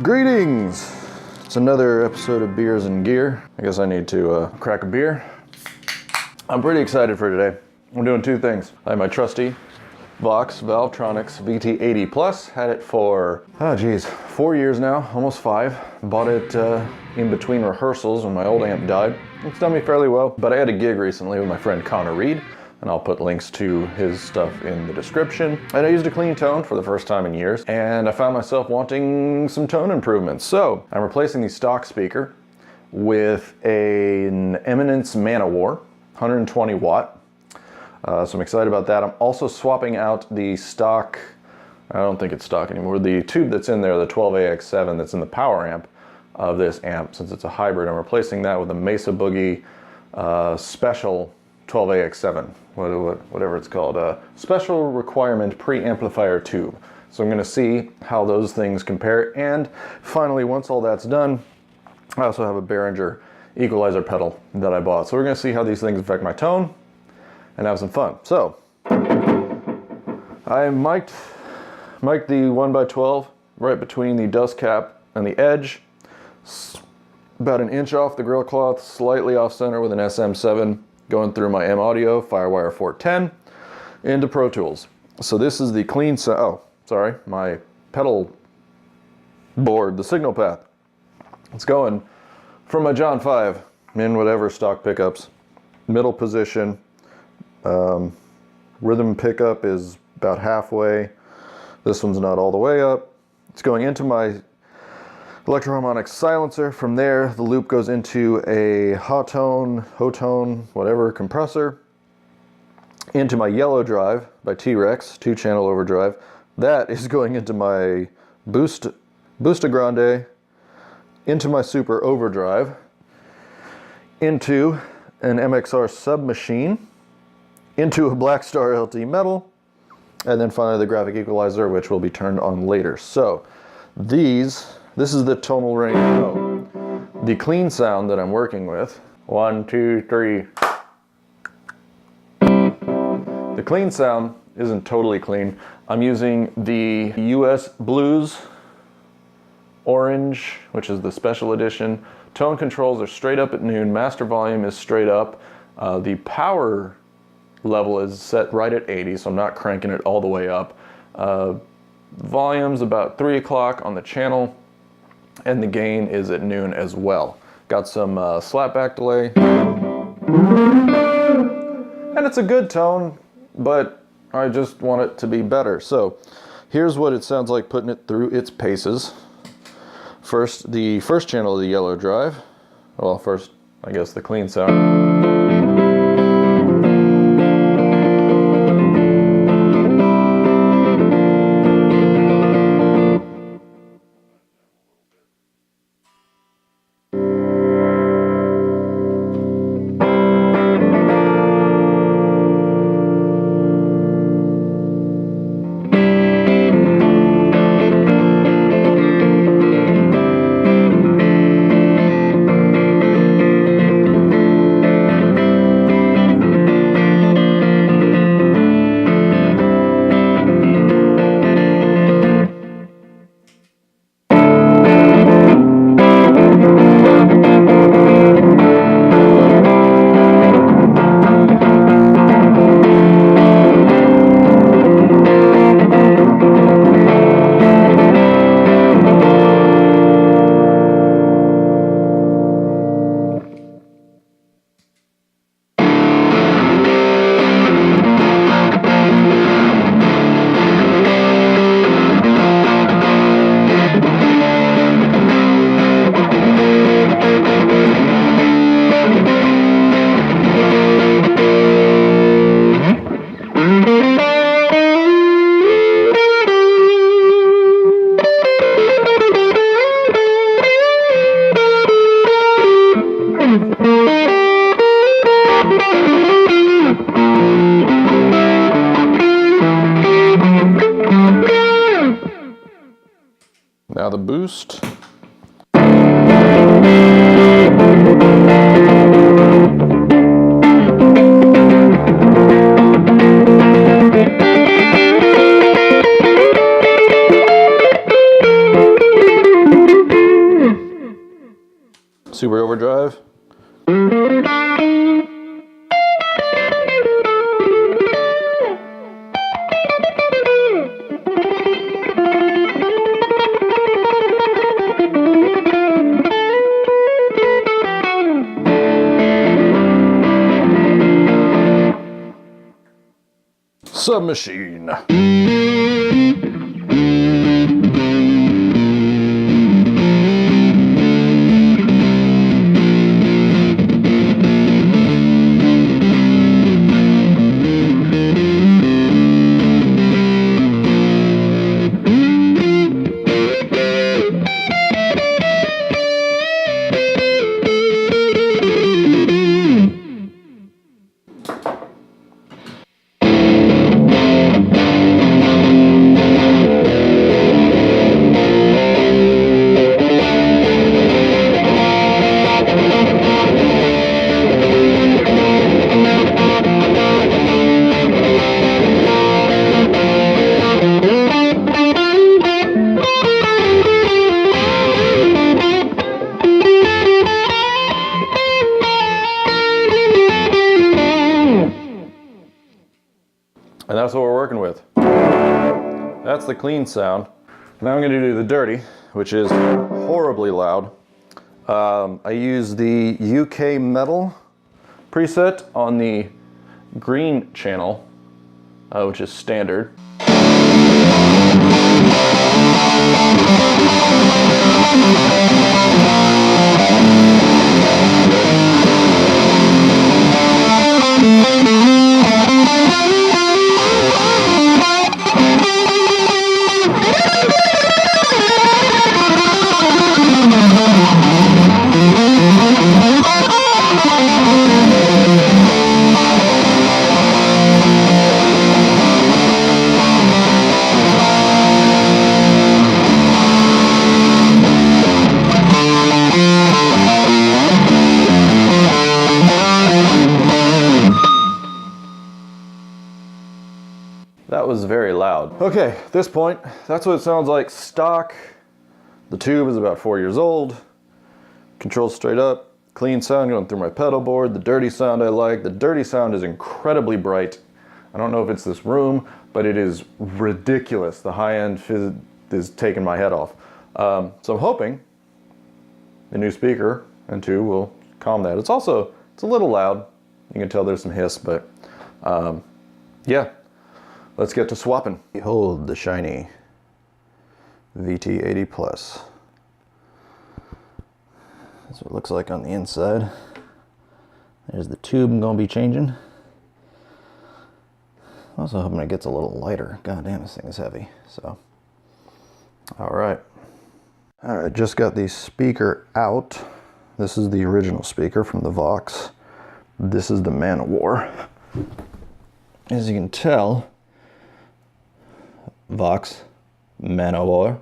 Greetings! It's another episode of Beers and Gear. I guess I need to crack a beer. I'm pretty excited for today. I'm doing two things. I have my trusty Vox Valvetronix VT80 Plus. Had it for, 4 years now, almost 5. Bought it in between rehearsals when my old amp died. It's done me fairly well, but I had a gig recently with my friend Connor Reed, and I'll put links to his stuff in the description. And I used a clean tone for the first time in years, and I found myself wanting some tone improvements. So I'm replacing the stock speaker with an Eminence Man-O' War, 120 watt. So I'm excited about that. I'm also swapping out the stock, I don't think it's stock anymore, the tube that's in there, the 12AX7 that's in the power amp of this amp, since it's a hybrid. I'm replacing that with a Mesa Boogie special 12AX7, whatever it's called, a special requirement preamplifier tube. So I'm going to see how those things compare, and finally, once all that's done, I also have a Behringer equalizer pedal that I bought. So we're going to see how these things affect my tone and have some fun. So I mic'd the 1x12 right between the dust cap and the edge, about an inch off the grill cloth, slightly off center with an SM7. Going through my M Audio Firewire 410 into Pro Tools. So this is the clean sound, my pedal board, the signal path. It's going from my John 5 in whatever stock pickups, middle position. Rhythm pickup is about halfway. This one's not all the way up. It's going into my electroharmonic silencer. From there, the loop goes into a Hotone, whatever compressor, into my yellow drive by T-Rex, 2-channel overdrive. That is going into my Busta Grande, into my Super overdrive, into an MXR submachine, into a Black Star LT metal, and then finally the graphic equalizer, which will be turned on later. So this is the tonal range, the clean sound that I'm working with. 1, 2, 3. The clean sound isn't totally clean. I'm using the US Blues Orange, which is the special edition. Tone controls are straight up at noon. Master volume is straight up. The power level is set right at 80, so I'm not cranking it all the way up. Volume's about 3 o'clock on the channel, and the gain is at noon as well. Got some slapback delay, and it's a good tone, but I just want it to be better. So here's what it sounds like putting it through its paces. First, the first channel of the yellow drive. Well, first, I guess the clean sound. Now the boost. Super overdrive. Submachine. And that's what we're working with. That's the clean sound. Now I'm gonna do the dirty, which is horribly loud. I use the UK metal preset on the green channel, which is standard. That was very loud. Okay, at this point, that's what it sounds like stock. The tube is about 4 years old. Controls straight up. Clean sound going through my pedal board. The dirty sound I like. The dirty sound is incredibly bright. I don't know if it's this room, but it is ridiculous. The high end is taking my head off. So I'm hoping the new speaker and two will calm that. It's a little loud. You can tell there's some hiss, but yeah. Let's get to swapping. Behold the shiny VT80 Plus. That's what it looks like on the inside. There's the tube I'm gonna be changing. Also hoping it gets a little lighter. God damn, this thing is heavy. So, all right, just got the speaker out. This is the original speaker from the Vox. This is the Man of War. As you can tell, Vox, Man of War.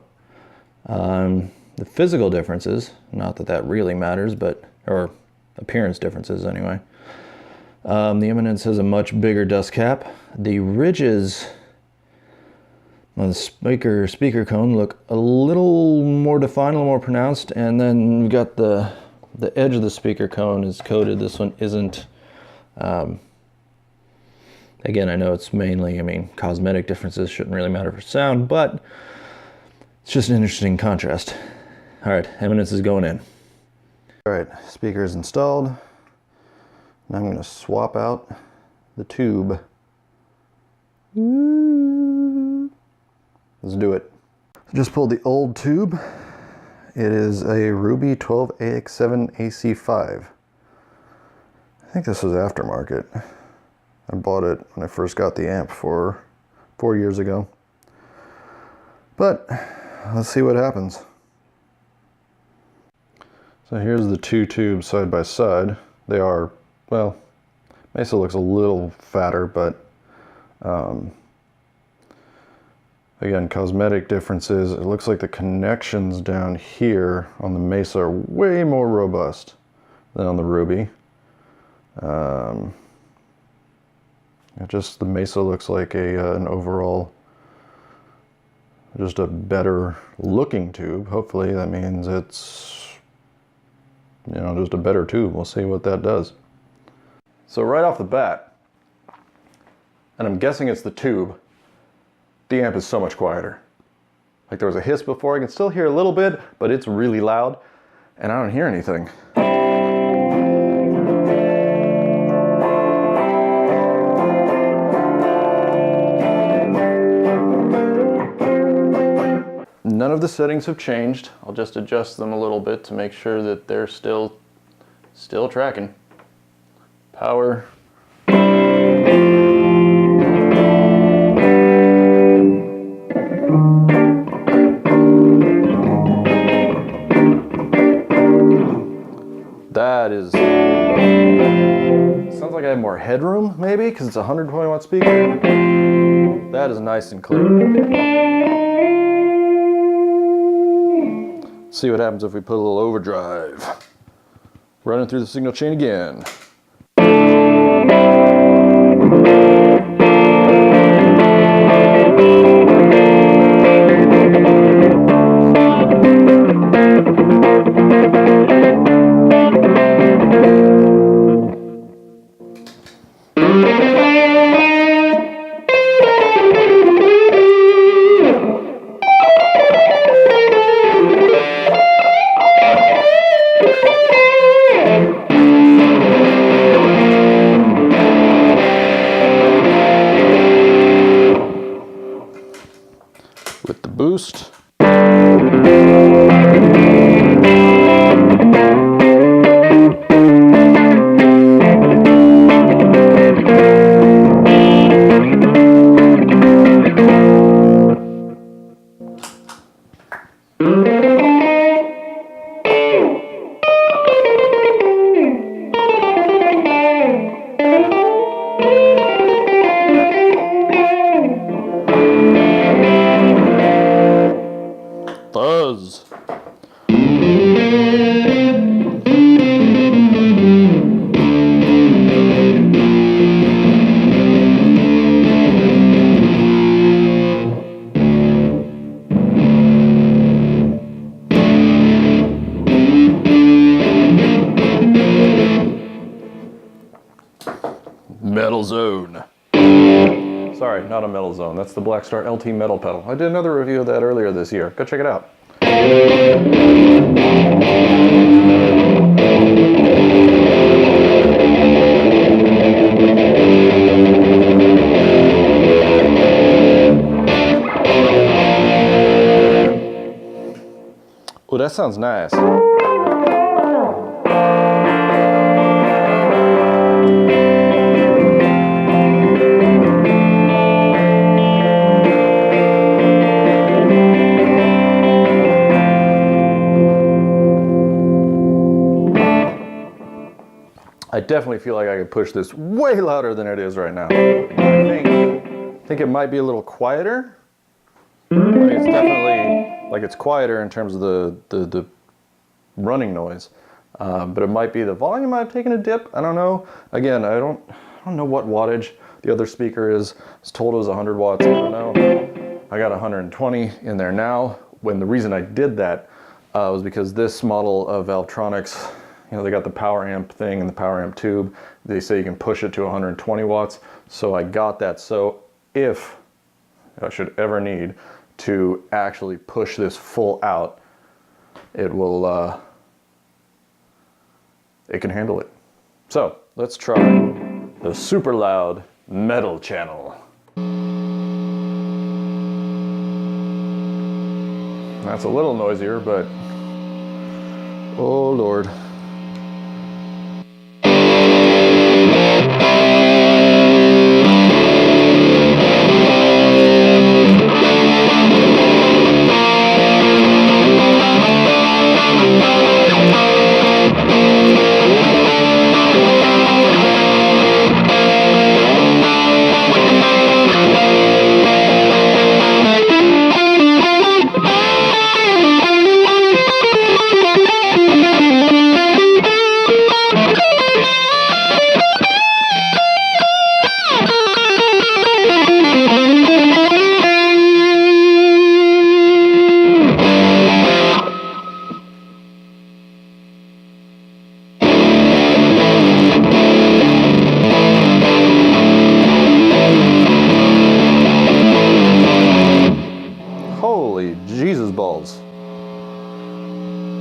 The physical differences, not that that really matters, but, or appearance differences anyway. The Eminence has a much bigger dust cap. The ridges on the speaker cone look a little more defined, a little more pronounced, and then we've got the edge of the speaker cone is coated. This one isn't. Again, I know it's mainly, cosmetic differences shouldn't really matter for sound, but it's just an interesting contrast. All right, Eminence is going in. All right, speaker is installed. Now I'm gonna swap out the tube. Let's do it. Just pulled the old tube. It is a Ruby 12AX7 AC5. I think this was aftermarket. I bought it when I first got the amp 4 years ago. But let's see what happens. So here's the two tubes side by side. They are, well, Mesa looks a little fatter, but again, cosmetic differences. It looks like the connections down here on the Mesa are way more robust than on the Ruby. The Mesa looks like an overall, just a better looking tube. Hopefully that means it's you know, just a better tube. We'll see what that does. So right off the bat, and I'm guessing it's the tube, the amp is so much quieter. Like there was a hiss before, I can still hear a little bit, but it's really loud, and I don't hear anything. None of the settings have changed. I'll just adjust them a little bit to make sure that they're still tracking. Power. That is, sounds like I have more headroom maybe because it's a 120 watt speaker. That is nice and clear. See what happens if we put a little overdrive. Running through the signal chain again. With the boost. Buzz. Metal Zone. Sorry, not a Metal Zone. That's the Blackstar LT Metal pedal. I did another review of that earlier this year. Go check it out. Oh, that sounds nice. I definitely feel like I could push this way louder than it is right now. I think it might be a little quieter. I mean, it's definitely, like, it's quieter in terms of the running noise. But it might be the volume might have taken a dip. I don't know. Again, I don't know what wattage the other speaker is. I was told it was 100 watts. I don't know. I got 120 in there now. When the reason I did that was because this model of Valvetronix, you know, they got the power amp thing and the power amp tube. They say you can push it to 120 watts. So I got that. So if I should ever need to actually push this full out, it will, it can handle it. So let's try the super loud metal channel. That's a little noisier, but oh Lord.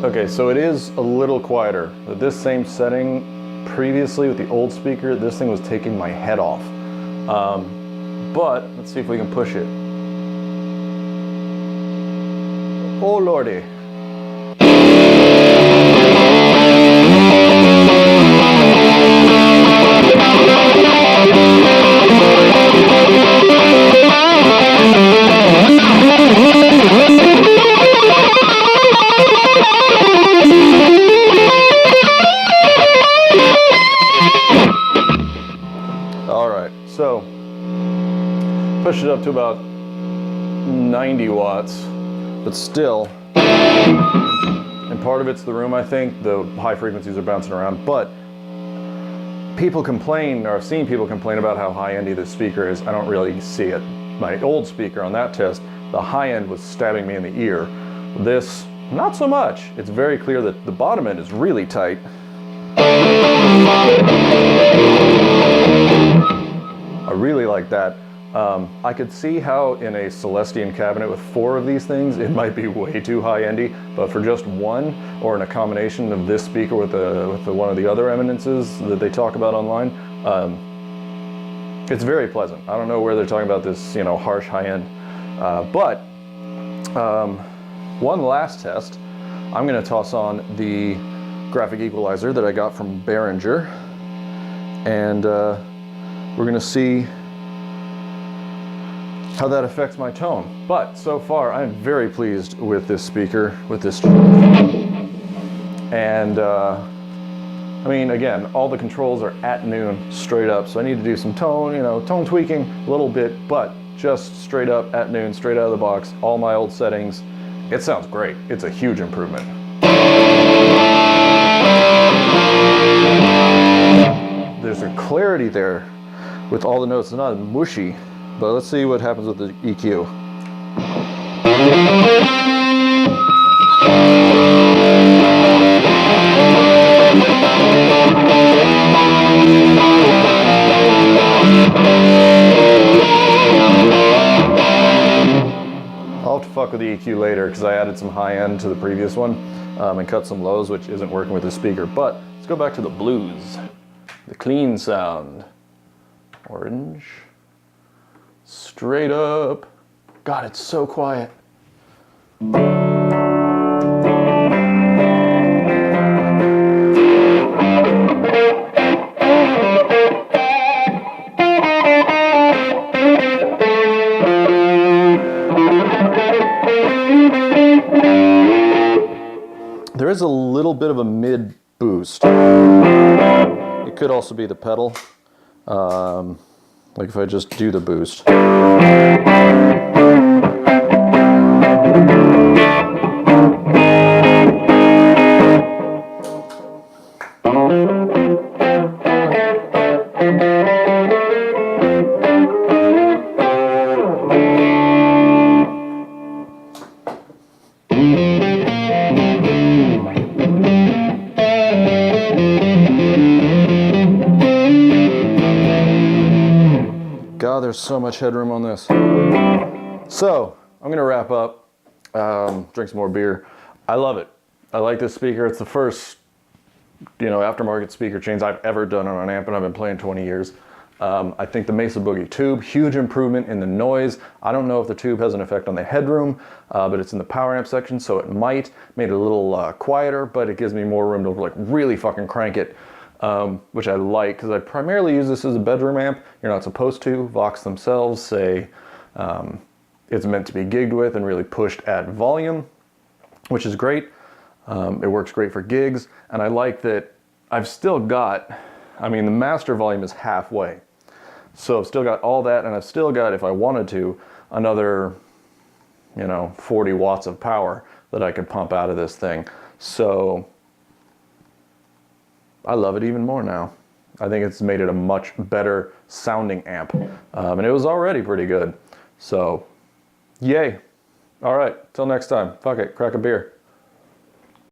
Okay, so it is a little quieter. With this same setting previously with the old speaker, this thing was taking my head off. But let's see if we can push it. Oh lordy. So, push it up to about 90 watts, but still, and part of it's the room, I think, the high frequencies are bouncing around, but people complain, or I've seen people complain about how high-endy this speaker is. I don't really see it. My old speaker on that test, the high end was stabbing me in the ear. This, not so much. It's very clear that the bottom end is really tight. I really like that. I could see how in a Celestian cabinet with 4 of these things, it might be way too high-endy, but for just one, or in a combination of this speaker with one of the other Eminences that they talk about online, it's very pleasant. I don't know where they're talking about this, you know, harsh high-end. But one last test, I'm going to toss on the graphic equalizer that I got from Behringer, and we're going to see how that affects my tone. But so far, I'm very pleased with this speaker, with this. And I mean, again, all the controls are at noon, straight up. So I need to do some tone, you know, tone tweaking a little bit, but just straight up at noon, straight out of the box, all my old settings. It sounds great. It's a huge improvement. There's a clarity there with all the notes. It's not mushy, but let's see what happens with the EQ. I'll have to fuck with the EQ later because I added some high end to the previous one and cut some lows, which isn't working with the speaker. But let's go back to the blues, the clean sound. Orange, straight up. God, it's so quiet. There is a little bit of a mid boost. It could also be the pedal. Like if I just do the boost. God, there's so much headroom on this. So, I'm gonna wrap up, drink some more beer. I love it. I like this speaker. It's the first, you know, aftermarket speaker change I've ever done on an amp, and I've been playing 20 years. I think the Mesa Boogie tube, huge improvement in the noise. I don't know if the tube has an effect on the headroom, but it's in the power amp section, so it might. Made it a little quieter, but it gives me more room to like really fucking crank it. Which I like because I primarily use this as a bedroom amp. You're not supposed to. Vox themselves say it's meant to be gigged with and really pushed at volume, which is great. It works great for gigs, and I like that I've still got, I mean, the master volume is halfway. So I've still got all that, and I've still got, if I wanted to, another, you know, 40 watts of power that I could pump out of this thing. So I love it even more now. I think it's made it a much better sounding amp. And it was already pretty good. So, yay. All right, till next time. Fuck it, crack a beer.